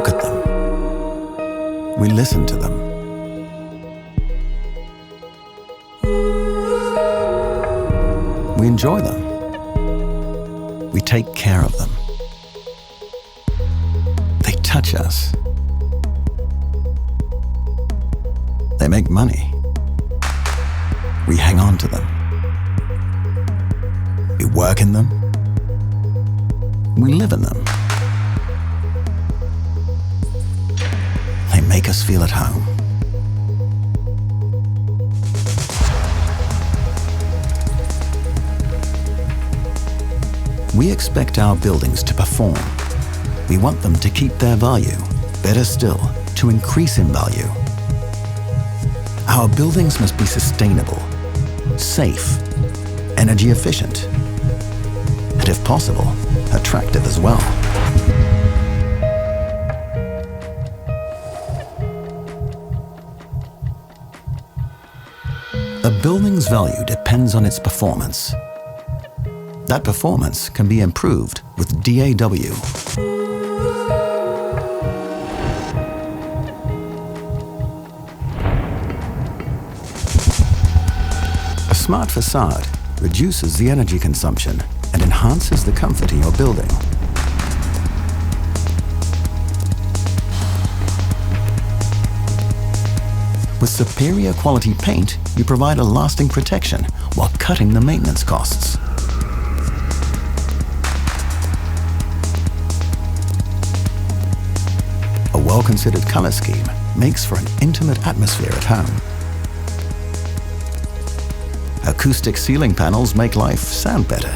look at them. We listen to them. We enjoy them. We take care of them. They touch us. They make money. We hang on to them. We work in them. We live in them. They make us feel at home. We expect our buildings to perform. We want them to keep their value. Better still, to increase in value. Our buildings must be sustainable, safe, energy efficient, and if possible, attractive as well. A building's value depends on its performance. That performance can be improved with DAW. A smart facade reduces the energy consumption and enhances the comfort in your building. With superior quality paint, you provide a lasting protection while cutting the maintenance costs. A well-considered color scheme makes for an intimate atmosphere at home. Acoustic ceiling panels make life sound better.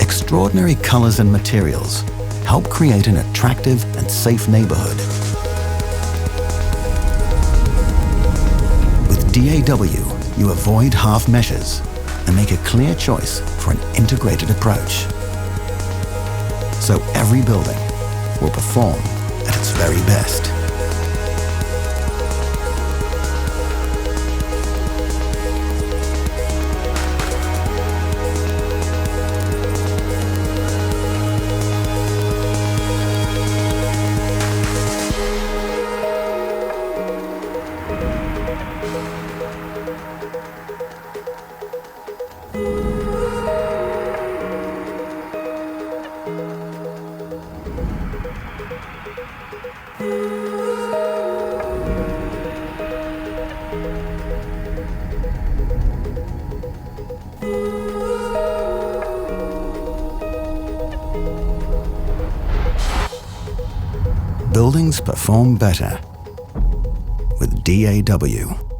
Extraordinary colors and materials help create an attractive and safe neighborhood. With DAW, you avoid half measures and make a clear choice for an integrated approach. So every building will perform at its very best. Buildings perform better with DAW.